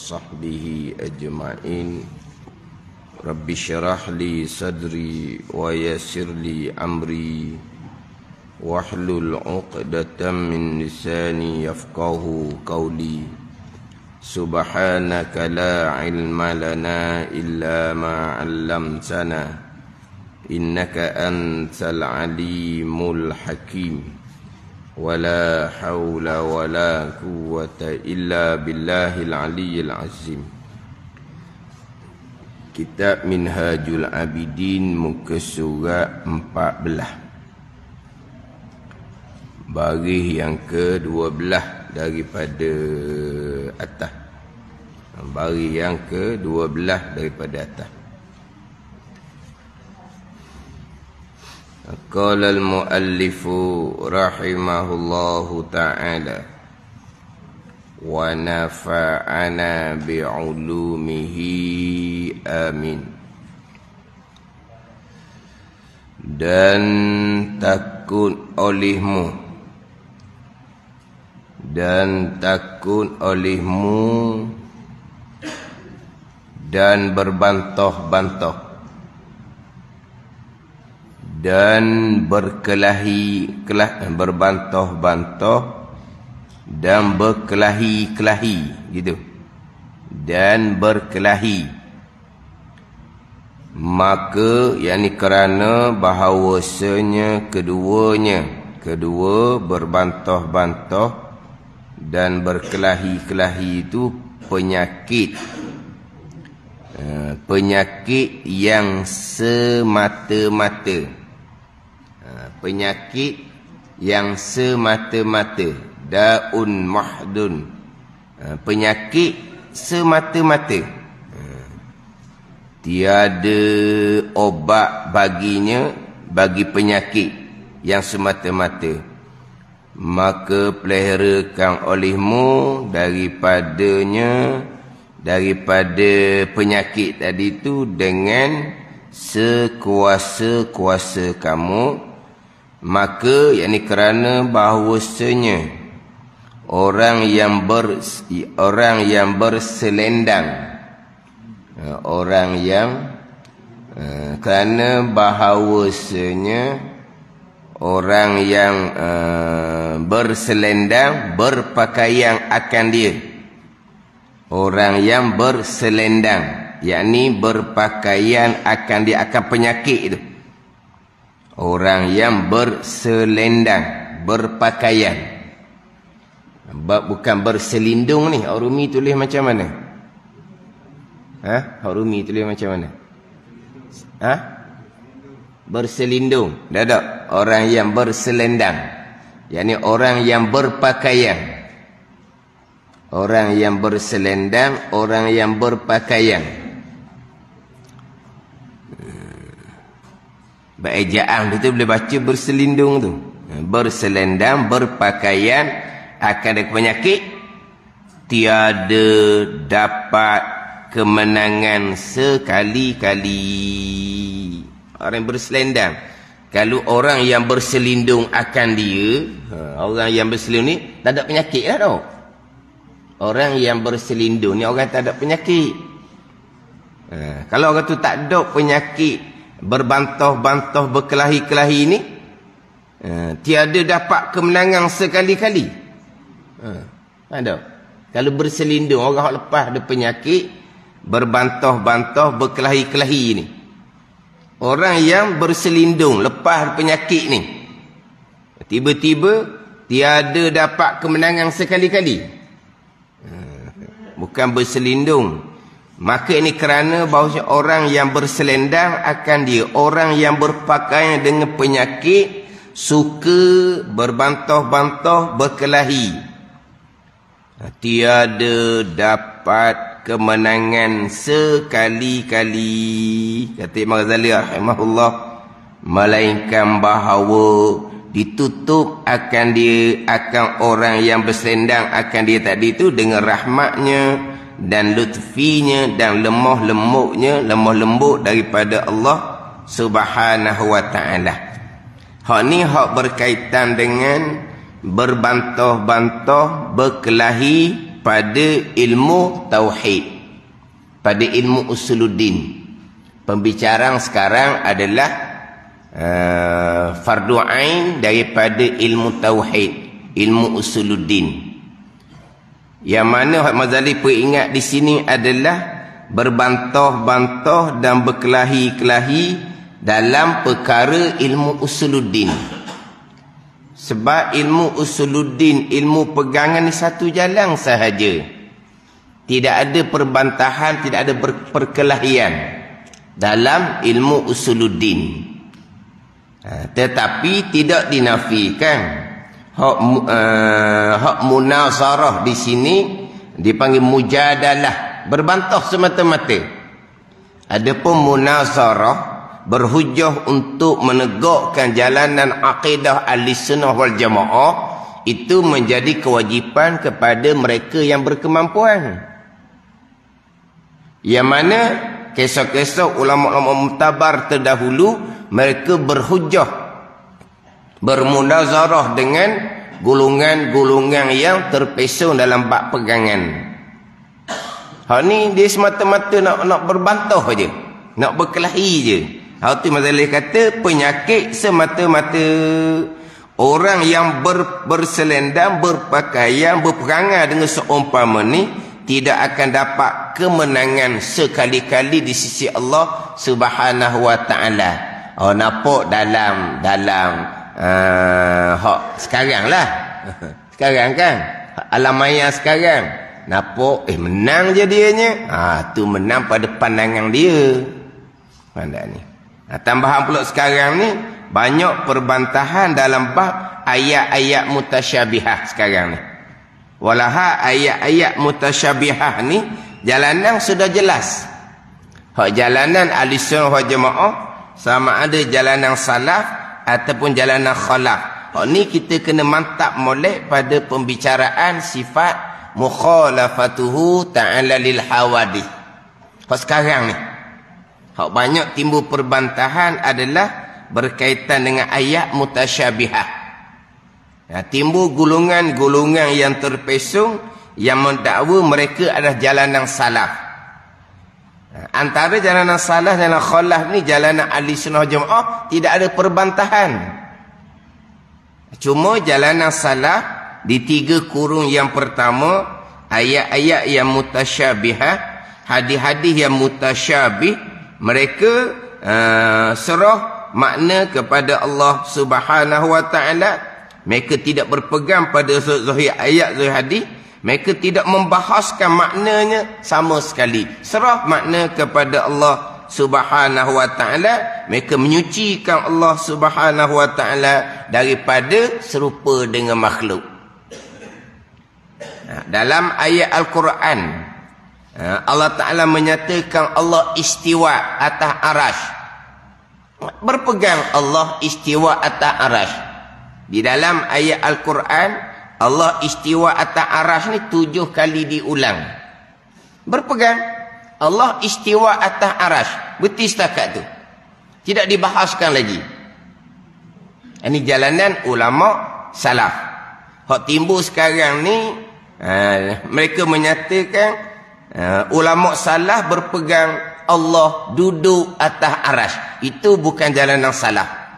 وصحبه أجمعين. رب اشرح لي صدري ويسر لي أمري واحلل عقدة من لساني يفقه قولي. سبحانك لا علم لنا إلا ما علمتنا إنك أنت العليم الحكيم. ولا حول ولا قوة إلا بالله العلي العظيم. Kitab Minhajul Abidin, muka surat 14, baris yang ke-12 daripada atas. Baris yang ke-12 daripada atas. Qala al-muallifu rahimahullahu ta'ala wa nafa'ana bi'ulumihi amin. Dan takut olehmu dan berbantah-bantah dan berbantah-bantah dan berkelahi-kelahi gitu, dan berkelahi, maka yakni kerana bahawasanya kedua berbantah-bantah dan berkelahi-kelahi itu penyakit yang semata-mata, penyakit yang semata-mata, daun mahdun, penyakit semata-mata, tiada obat baginya, bagi penyakit yang semata-mata. Maka peliharakan olehmu daripada penyakit tadi itu dengan sekuasa-kuasa kamu. Maka yakni kerana bahawasanya orang yang berselendang, kerana bahawasanya orang yang berselendang berpakaian akan dia. Orang yang berselendang yakni berpakaian akan dia, akan penyakit itu. Orang yang berselendang berpakaian, bukan berselindung ni. Rumi tulis macam mana? Rumi tulis macam mana? Berselindung. Tak. Orang yang berselendang yakni orang yang berpakaian. Orang yang berselendang, orang yang berpakaian. Ejaan itu boleh baca berselindung tu. Berselendang, berpakaian akan ada penyakit, tiada dapat kemenangan sekali-kali. Orang yang berselendang. Kalau orang yang berselindung akan dia, orang yang berselindung ni tak ada penyakit lah tau. Orang yang berselindung ni orang tak ada penyakit. Kalau orang tu tak ada penyakit, berbantah-bantah, berkelahi-kelahi ni, tiada dapat kemenangan sekali-kali. Ada. Kalau berselindung, orang lepas ada penyakit, berbantah-bantah, berkelahi-kelahi ni, orang yang berselindung lepas penyakit ni, tiba-tiba tiada dapat kemenangan sekali-kali. Bukan berselindung. Maka ini kerana bahawa orang yang berselendang akan dia, orang yang berpakaian dengan penyakit, suka berbantah-bantah, berkelahi, tiada dapat kemenangan sekali-kali. Kata Imam Ghazali rahimahullah, melainkan bahawa ditutup akan dia, akan orang yang berselendang akan dia tadi itu dengan rahmatnya dan lutfinya dan lemah lembut daripada Allah Subhanahu wa ta'ala. Hak ni hak berkaitan dengan berbantah-bantah, berkelahi pada ilmu tauhid, pada ilmu usuluddin. Pembicaraan sekarang adalah fardu ain daripada ilmu tauhid, ilmu usuluddin. Yang mana Hak Mazali peringat di sini adalah berbantah-bantah dan berkelahi-kelahi dalam perkara ilmu usuluddin. Sebab ilmu usuluddin, ilmu pegangan ni satu jalan sahaja. Tidak ada perbantahan, tidak ada perkelahian dalam ilmu usuluddin. Tetapi tidak dinafikan. Hak munazarah di sini dipanggil mujadalah, berbantah semata-mata. Adapun munazarah berhujjah untuk menegakkan jalanan akidah Ahlussunnah wal Jamaah, itu menjadi kewajipan kepada mereka yang berkemampuan. Yang mana kisah-kisah ulama-ulama mutabar terdahulu, mereka berhujjah, bermunazarah dengan golongan-golongan yang terpesong dalam bab pegangan. Hak ni dia semata-mata nak berbantah aja, nak berkelahi je. Hak tu Mazali kata penyakit semata-mata. Orang yang berselendang, berpakaian, berperangai dengan seumpama ni tidak akan dapat kemenangan sekali-kali di sisi Allah Subhanahu wa taala. Oh, nampak dalam hak sekarang lah. Sekarang kan alam maya sekarang nampak menang je dianya. Tu menang pada pandangan dia. Pandang ni. Tambahan pula sekarang ni banyak perbantahan dalam bab ayat-ayat mutasyabihah sekarang ni. Walaha ayat-ayat mutasyabihah ni jalanan sudah jelas. Hak jalanan Ahlussunnah wal Jamaah sama ada jalanan salaf ataupun jalanan khalaf. Hak ni kita kena mantap molek pada pembicaraan sifat mukhalafatuhu ta'ala lil hawadith. Hak sekarang ni hak banyak timbul perbantahan adalah berkaitan dengan ayat mutasyabihah. Timbul golongan-golongan yang terpesong yang mendakwa mereka adalah jalanan salaf. Antara jalanan salaf dan khalaf ni, jalanan Ahlussunnah wal Jamaah tidak ada perbantahan. Cuma jalanan salaf di 3 kurung yang pertama, ayat-ayat yang mutasyabihah, hadis-hadis yang mutasyabih, mereka serah makna kepada Allah Subhanahu wa taala. Mereka tidak berpegang pada zahir ayat, zahir hadis. Mereka tidak membahaskan maknanya sama sekali. Serah makna kepada Allah Subhanahu wa taala. Mereka menyucikan Allah Subhanahu wa taala daripada serupa dengan makhluk. Dalam ayat Al-Quran, Allah Ta'ala menyatakan Allah istiwa atas arash. Berpegang Allah istiwa atas arash. Di dalam ayat Al-Quran, Allah istiwa atas arash ni 7 kali diulang. Berpegang Allah istiwa atas arash. Berhenti setakat tu, tidak dibahaskan lagi. Ini jalanan ulama salaf. Hak timbul sekarang ni, mereka menyatakan ulama salaf berpegang Allah duduk atas arash. Itu bukan jalanan salaf.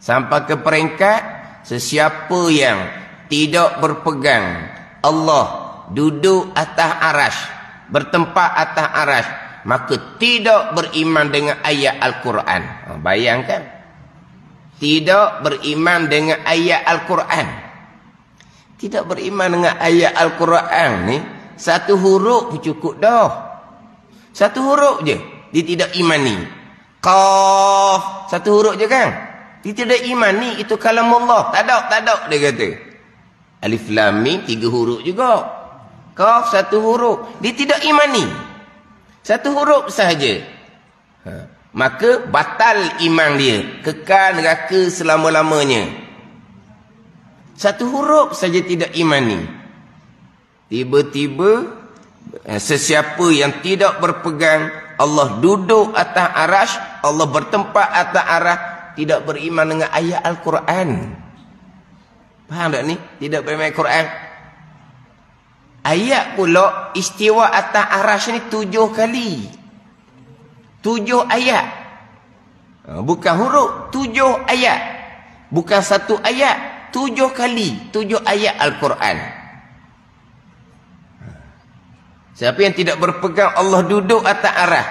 Sampai ke peringkat sesiapa yang tidak berpegang Allah duduk atas arash, bertempat atas arash, maka tidak beriman dengan ayat Al-Quran. Bayangkan, tidak beriman dengan ayat Al-Quran. Tidak beriman dengan ayat Al-Quran ni, satu huruf cukup dah. Satu huruf je dia tidak imani. Qaf, satu huruf je kan. Dia tidak imani itu kalamullah. Tak ada dia kata. Alif lam mim 3 huruf juga. Qaf 1 huruf. Dia tidak imani. 1 huruf sahaja. Maka batal iman dia. Kekal neraka selama-lamanya. 1 huruf saja tidak imani. Tiba-tiba sesiapa yang tidak berpegang Allah duduk atas arash, Allah bertempat atas arash, tidak beriman dengan ayat Al-Quran. Faham tak ni? Tidak beriman dengan Quran. Ayat pula istiwa atas arasy ni 7 kali. 7 ayat. Bukan huruf, 7 ayat. Bukan 1 ayat, 7 kali. 7 ayat Al-Quran. Siapa yang tidak berpegang Allah duduk atas arasy?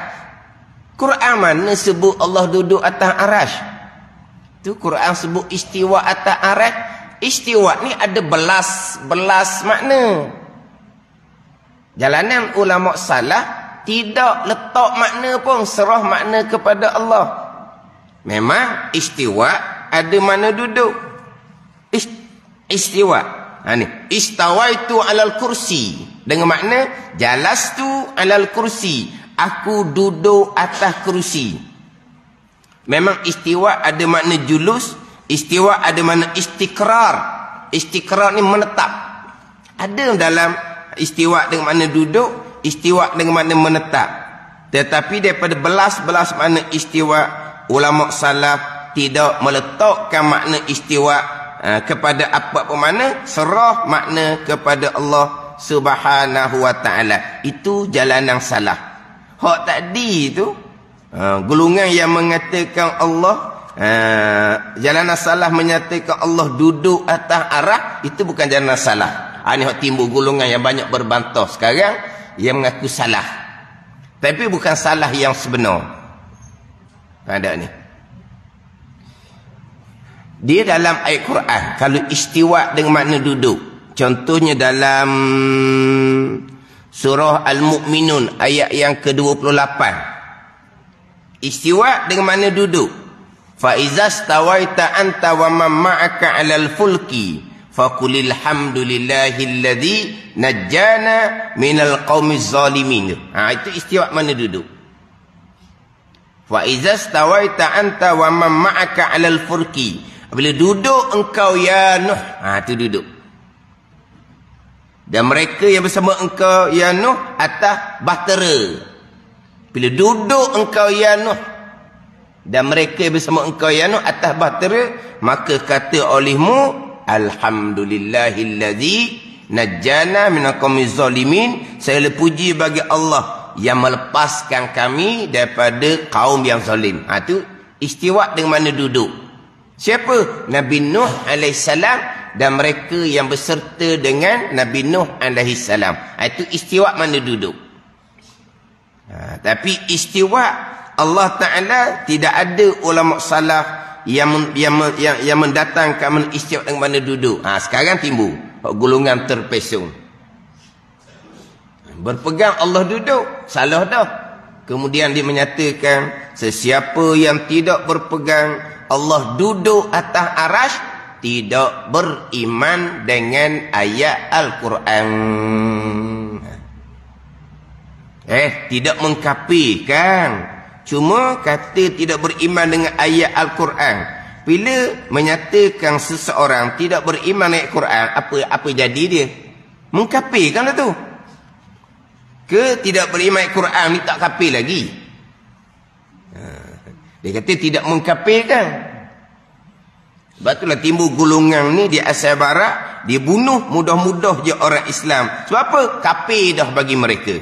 Quran mana sebut Allah duduk atas arasy? Tu Quran sebut istiwa atas arasy. Istiwa ni ada belas makna. Jalanan ulama salah tidak letak makna pun serah makna kepada Allah. Memang istiwa ada makna duduk. Istiwa. Ni istawaitu alal kursi dengan makna jalastu alal kursi. Aku duduk atas kursi. Memang istiwa ada makna julus, istiwa ada makna istikrar. Istikrar ni menetap. Ada dalam istiwa dengan makna duduk, istiwa dengan makna menetap. Tetapi daripada belas-belas makna istiwa, ulama salaf tidak meletakkan makna istiwa kepada apa-apa makna, serah makna kepada Allah Subhanahu wa taala. Itu jalan yang salah. Hak tadi tu golongan yang mengatakan Allah jalan salah menyatakan Allah duduk atas arah, itu bukan jalan salah. Ini hak timbul golongan yang banyak berbantah sekarang yang mengaku salah. Tapi bukan salah yang sebenar. Ada ni. Dia dalam ayat Quran kalau istiwa dengan makna duduk. Contohnya dalam surah Al-Mu'minun ayat yang ke-28. Istiwa dengan makna duduk. Fa iza stawaita anta wa man ma'aka 'alal fulki faqulil hamdulillahilladzi najjana minal qaumiz zalimin. Itu istiwa mana duduk. Fa iza stawaita anta wa man ma'aka 'alal fulki. Bila duduk engkau ya Nuh, itu duduk. Dan mereka yang bersama engkau ya Nuh atas bahtera. Bila duduk engkau ya Nuh dan mereka bersama engkau ya Nuh atas bahtera, maka kata olehmu alhamdulillahillazi najjana minal qaumiz zalimin. Segala puji bagi Allah yang melepaskan kami daripada kaum yang zalim. Itu istiwa dengan mana duduk. Siapa? Nabi Nuh alaihissalam dan mereka yang berserta dengan Nabi Nuh alaihissalam. Itu istiwa mana duduk. Tapi istiwa Allah Ta'ala tidak ada ulama salaf yang mendatangkan istiwa dengan mana duduk. Sekarang timbul golongan terpesong. Berpegang Allah duduk, salah dah. Kemudian dia menyatakan sesiapa yang tidak berpegang Allah duduk atas arasy tidak beriman dengan ayat Al-Quran. Tidak mengkafirkan. Cuma kata tidak beriman dengan ayat Al-Quran. Bila menyatakan seseorang tidak beriman dengan Al-Quran, apa jadi dia? Mengkafirkan lah tu. Ke tidak beriman dengan Al-Quran ni tak kafir lagi? Dia kata tidak mengkafirkan. Sebab itulah timbul golongan ni di Asia Barat, dia bunuh mudah-mudah je orang Islam. Sebab apa? Kafir dah bagi mereka.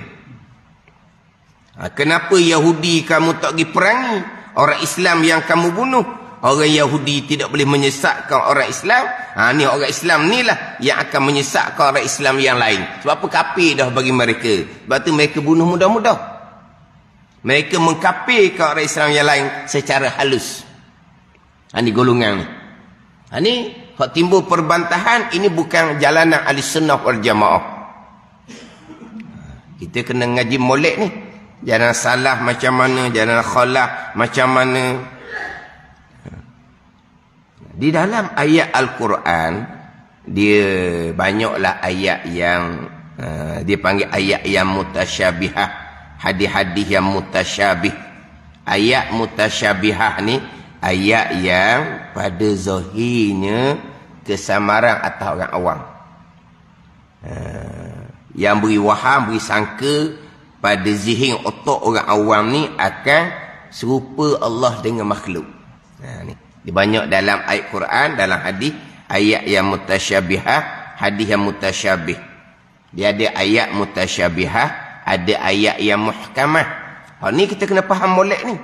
Kenapa Yahudi kamu tak pergi perangi? Orang Islam yang kamu bunuh. Orang Yahudi tidak boleh menyesatkan orang Islam. Ni orang Islam ni lah yang akan menyesatkan orang Islam yang lain. Sebab apa? Kafir dah bagi mereka. Sebab tu mereka bunuh mudah-mudah. Mereka mengkafirkan orang Islam yang lain secara halus. Ini golongan ni. Ini hak timbul perbantahan. Ini bukan jalanan ahli sunnah wal jamaah. Kita kena ngaji molek ni. Jalan salah macam mana, jalan khalaf macam mana. Di dalam ayat Al-Quran, dia banyaklah ayat yang dia panggil ayat yang mutasyabihah. Hadis-hadis yang mutasyabih. Ayat mutasyabihah ni ayat yang pada zahirnya kesamaran atas orang awam. Yang beri waham, beri sangka pada zihin otak orang awam ni akan serupa Allah dengan makhluk. Ni dia banyak dalam ayat Quran, dalam hadis, ayat yang mutasyabihah, hadis yang mutasyabih. Dia ada ayat mutasyabihah, ada ayat yang muhkamah. Ni kita kena faham molek ni.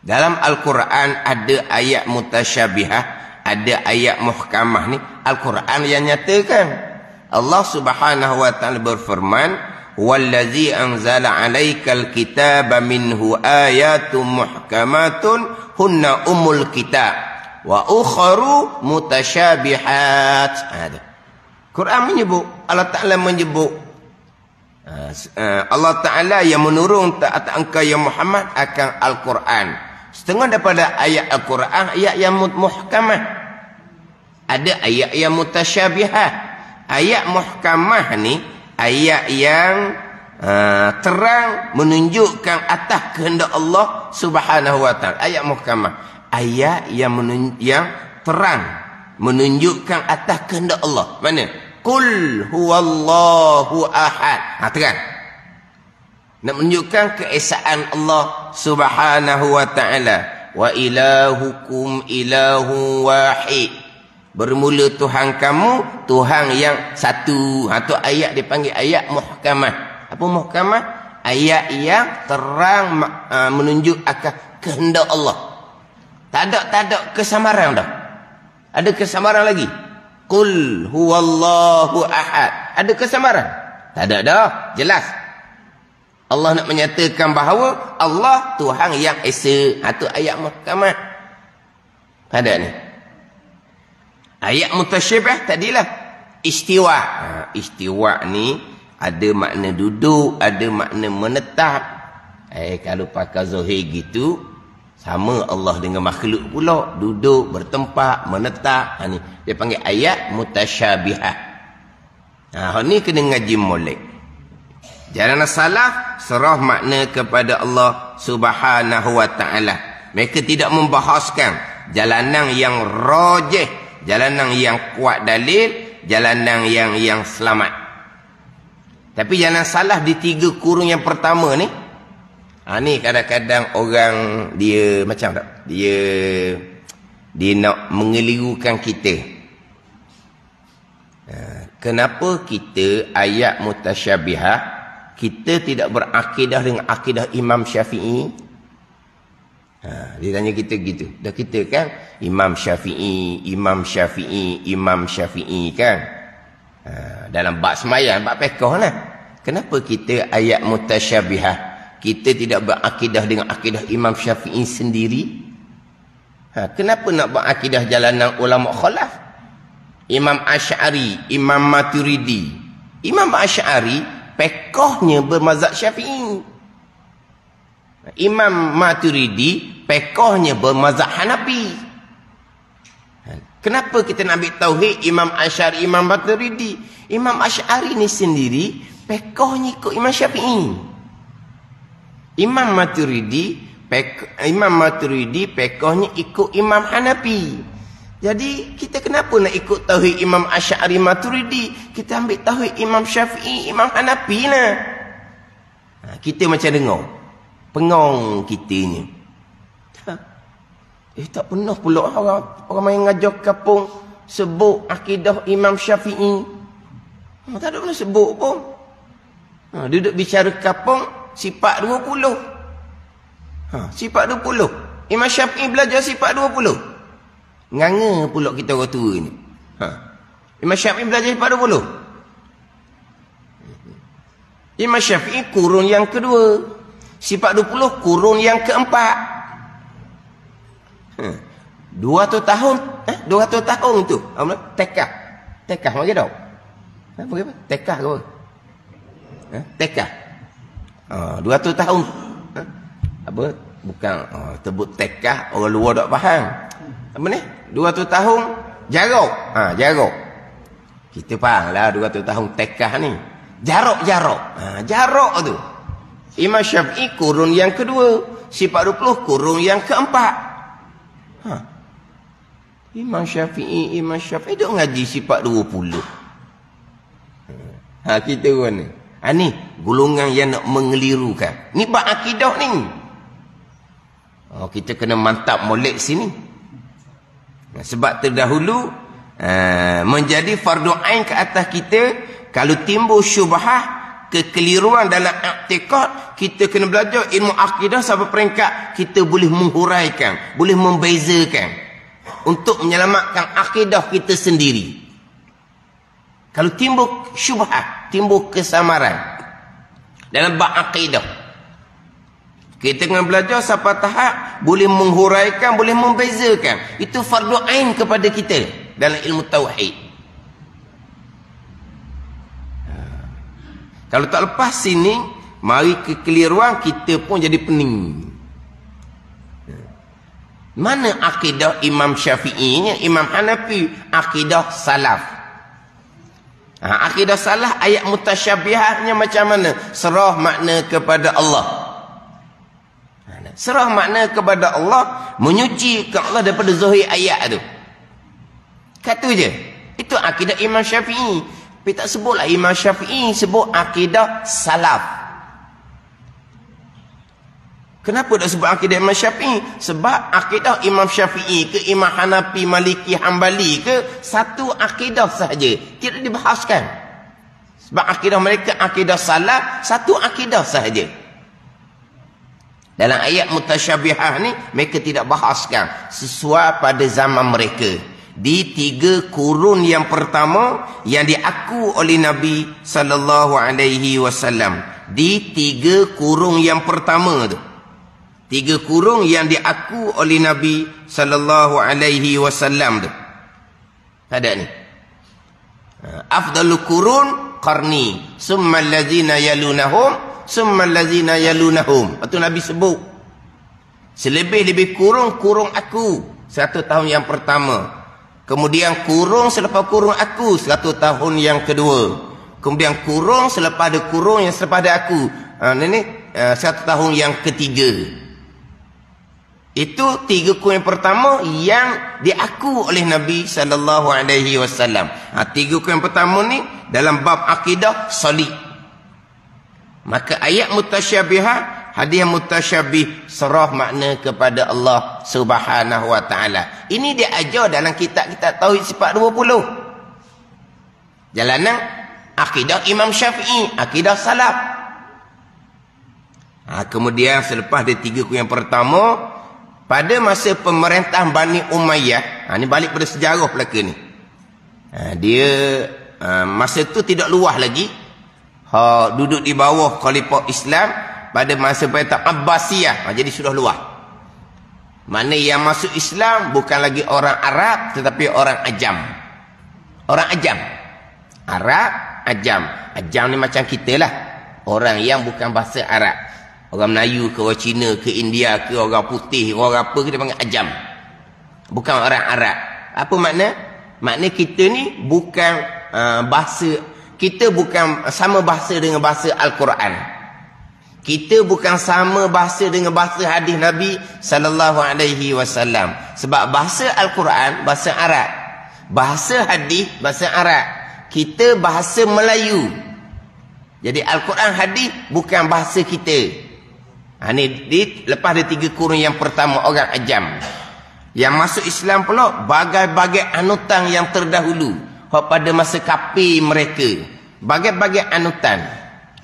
Dalam Al-Quran ada ayat mutasyabihah, ada ayat muhkamah ni. Al-Quran yang nyatakan. Allah Subhanahu wa taala berfirman, "Wallazi anzala 'alaikal kitaba minhu ayatun muhkamatun hunna ummul kitab wa ukharu mutasyabihat." Ada. Quran menyebut, Allah Taala menyebut, Allah Taala yang menurun atas engkau ya Muhammad akan Al-Quran. Setengah daripada ayat Al-Quran ayat yang muhkamah. Ada ayat yang mutasyabihat. Ayat muhkamah ni ayat yang terang menunjukkan atas kehendak Allah Subhanahu wa taala. Ayat muhkamah, ayat yang terang menunjukkan atas kehendak Allah. Mana? Qul huwallahu ahad. Terang. Nak menunjukkan keesaan Allah Subhanahu wa taala. Wa ilahukum ilahu wahid. Bermula Tuhan kamu, Tuhan yang satu. Tu ayat dipanggil ayat muhkamah. Apa muhkamah? Ayat yang terang menunjuk akan kehendak Allah. Tak ada kesamaran dah. Ada kesamaran lagi? Qul huwallahu ahad. Ada kesamaran? Tak ada dah. Jelas. Allah nak menyatakan bahawa Allah Tuhan yang esa. Tu ayat muhkamah. Ada ni. Ayat mutasyabih tadilah istiwa. Istiwa ni ada makna duduk, ada makna menetap. Kalau pakai zahir gitu, sama Allah dengan makhluk pula, duduk, bertempat, menetap. Ni dia panggil ayat mutasyabihah. Ni kena ngaji molek. Jalan salaf serah makna kepada Allah Subhanahu wa taala. Mereka tidak membahaskan jalanan yang rajih, jalanan yang kuat dalil, jalanan yang selamat. Tapi jalan salah di 3 kurung yang pertama ni. Ni kadang-kadang orang dia macam tak? Dia nak mengelirukan kita. Kenapa kita ayat mutasyabihah kita tidak berakidah dengan akidah Imam Syafi'i? Dia tanya kita gitu. Dah kita kan Imam Syafi'i kan. Dalam bab sembahyang, bab fiqh lah. Kenapa kita ayat mutasyabihah kita tidak berakidah dengan akidah Imam Syafi'i sendiri? Kenapa nak berakidah jalanan ulama khalaf? Imam Asy'ari, Imam Maturidi. Imam Asy'ari fiqhnya bermazhab Syafi'i. Imam Maturidi fiqhnya bermazhab Hanafi. Kenapa kita nak ambil tauhid Imam Asy'ari, Imam Maturidi? Imam Asy'ari ni sendiri fiqhnya ikut Imam Syafi'i. Imam Maturidi fiqhnya ikut Imam Hanafi. Jadi kita kenapa nak ikut tauhid Imam Asy'ari, Maturidi? Kita ambil tauhid Imam Syafi'i, Imam Hanafi lah. Kita macam dengar pengong kita ni. Tak pernah pula orang yang ngajar kampung sebut akidah Imam Syafi'i. Tak ada pernah sebut pun. Duduk bicara kampung sifat 20. Sifat 20. Imam Syafi'i belajar sifat 20. Nganga pula kita orang tua ni. Imam Syafi'i belajar sifat 20. Imam Syafi'i kurun yang kedua. Sifat 20 kurun yang keempat. 200 tahun. 200 tahun tu. Tekah. Tekah macam tau. Apa? Tekah ke apa? Tekah. 200 tahun. Apa? Bukan. Tebut tekah. Orang luar tak faham. Apa ni? 200 tahun jarak. Jarak. Kita faham lah 200 tahun tekah ni. Jarak. Jarak tu. Imam Syafi'i kurun yang kedua. Sifat 20 kurun yang keempat. Imam Syafi'i duk ngaji sifat 20. Kita pun ni. Ni golongan yang nak mengelirukan. Ni bab akidah ni. Kita kena mantap molek sini. Sebab terdahulu menjadi fardu ain ke atas kita Kalau timbul syubhah, kekeliruan dalam i'tiqad, kita kena belajar ilmu akidah sampai peringkat kita boleh menghuraikan, boleh membezakan untuk menyelamatkan akidah kita sendiri. Kalau timbul syubhah, timbul kesamaran dalam bab akidah, kita kena belajar sampai tahap boleh menghuraikan, boleh membezakan. Itu fardu ain kepada kita dalam ilmu tauhid. Kalau tak lepas sini, mari kekeliruan kita pun jadi pening. Mana akidah Imam Syafi'inya, Imam Hanafi, akidah salaf. Akidah salaf, ayat mutasyabihahnya macam mana? Serah makna kepada Allah. Serah makna kepada Allah, menyucikan Allah daripada zahir ayat tu. Kata je. Itu akidah Imam Syafi'i. Tapi tak sebutlah Imam Syafi'i, sebut akidah salaf. Kenapa tak sebut akidah Imam Syafi'i? Sebab akidah Imam Syafi'i ke Imam Hanafi, Maliki, Hambali ke, satu akidah sahaja, tidak dibahaskan. Sebab akidah mereka akidah salaf, satu akidah sahaja. Dalam ayat mutasyabihah ni, mereka tidak bahaskan sesuai pada zaman mereka. Di 3 kurun yang pertama yang diaku oleh Nabi sallallahu alaihi wasallam. Di 3 kurung yang pertama tu. 3 kurung yang diaku oleh Nabi sallallahu alaihi wasallam tu. Ada ni. Afdalul qurun qarni, summa allazina yalunahum, summa allazina yalunahum. Itu Nabi sebut. Selebih-lebih kurung aku 100 tahun yang pertama. Kemudian kurung selepas kurung aku 100 tahun yang kedua. Kemudian kurung selepas ada kurung yang selepas ada aku. Ini 1 tahun yang ketiga. Itu 3 kurung yang pertama yang diaku oleh Nabi sallallahu alaihi wasallam. 3 kurung yang pertama ni dalam bab akidah solid. Maka ayat mutasyabihah, hadis mutasyabih, serah makna kepada Allah Subhanahu wa taala. Ini dia ajar dalam kitab-kitab tauhid sifat 20. Jalanan akidah Imam Syafi'i, akidah salaf. Kemudian selepas dia 3 kurung yang pertama, pada masa pemerintahan Bani Umayyah, ini balik pada sejarah belaka ni. Dia masa tu tidak luas lagi. Duduk di bawah khalifah Islam pada masa pemerintahan Abbasiyah. Jadi sudah luas. Mana yang masuk Islam bukan lagi orang Arab tetapi orang Ajam. Orang Ajam. Arab, Ajam. Ajam ni macam kita lah. Orang yang bukan bahasa Arab. Orang Melayu ke orang Cina ke India ke orang putih, orang apa kita panggil Ajam. Bukan orang Arab. Apa makna? Makna kita ni bukan bahasa, kita bukan sama bahasa dengan bahasa Al-Quran. Kita bukan sama bahasa dengan bahasa hadis Nabi sallallahu alaihi wasallam. Sebab bahasa Al-Quran bahasa Arab, bahasa hadis bahasa Arab, kita bahasa Melayu. Jadi Al-Quran hadis bukan bahasa kita. Lepas ada 3 kurun yang pertama orang Ajam. Yang masuk Islam pula bagai-bagai anutan yang terdahulu pada masa kafir mereka. Bagai-bagai anutan.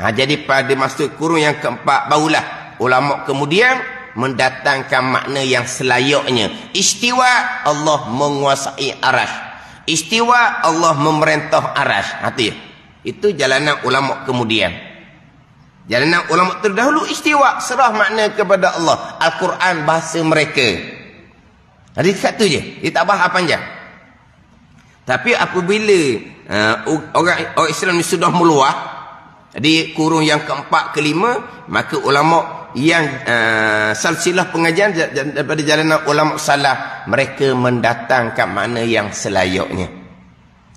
Jadi pada masuk kurun yang keempat barulah ulama kemudian mendatangkan makna yang selayaknya. Istiwa, Allah menguasai arash. Istiwa, Allah memerintah arash. Itu jalanan ulama kemudian. Jalanan ulama terdahulu istiwa, serah makna kepada Allah. Al-Quran bahasa mereka. Jadi satu je, dia tak bahas panjang. Tapi apabila orang Islam ni sudah meluah di kurung yang keempat, kelima, maka ulama yang silsilah pengajian daripada jalanan ulama salaf, mereka mendatangkan makna yang selayaknya.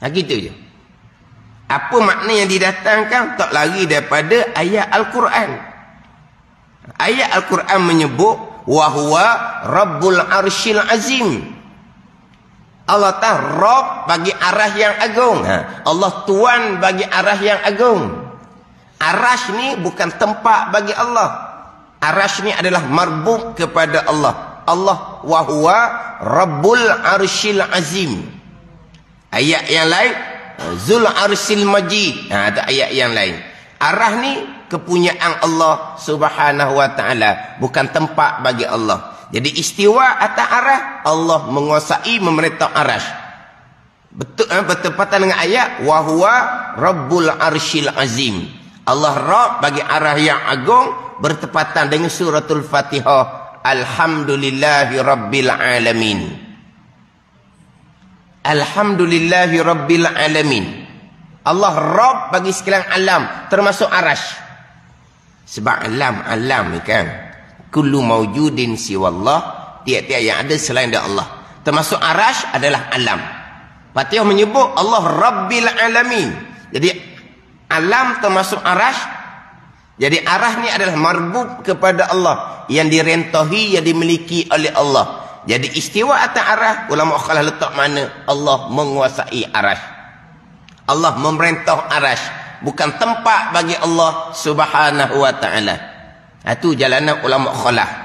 Gitu je. Apa makna yang didatangkan tak lari daripada ayat Al-Quran. Ayat Al-Quran menyebut wa huwa rabbul arsyil azim. Allah Ta'ala Rabb bagi arah yang agung. Allah Tuan bagi arah yang agung. Arash ni bukan tempat bagi Allah. Arash ni adalah marbuk kepada Allah. Allah wa huwa rabbul arsyil azim. Ayat yang lain Zul Arsil Majid. Itu ayat yang lain. Arah ni kepunyaan Allah Subhanahu wa taala, bukan tempat bagi Allah. Jadi istiwa atas arah, Allah menguasai memerintah arasy. Betul bertepatan dengan ayat wa huwa Rabbul Arsyil Azim. Allah Rabb bagi arah yang agung, bertepatan dengan suratul Fatihah. Alhamdulillahi Rabbil Alamin. Alhamdulillahi Rabbil Alamin. Allah Rabb bagi sekalian alam, termasuk arasy. Sebab alam ni kan, kullu mawjudin siwallah, tiap-tiap yang ada selain dari Allah. Termasuk arasy adalah alam. Fatihah menyebut Allah Rabbil Alamin. Jadi alam termasuk arasy. Jadi arah ni adalah marbub kepada Allah, yang direntahi, yang dimiliki oleh Allah. Jadi istiwa atas arah, ulama khalah letak mana? Allah menguasai arasy. Allah memerintah arasy, bukan tempat bagi Allah Subhanahu wa taala. Itu jalanan ulama khalah.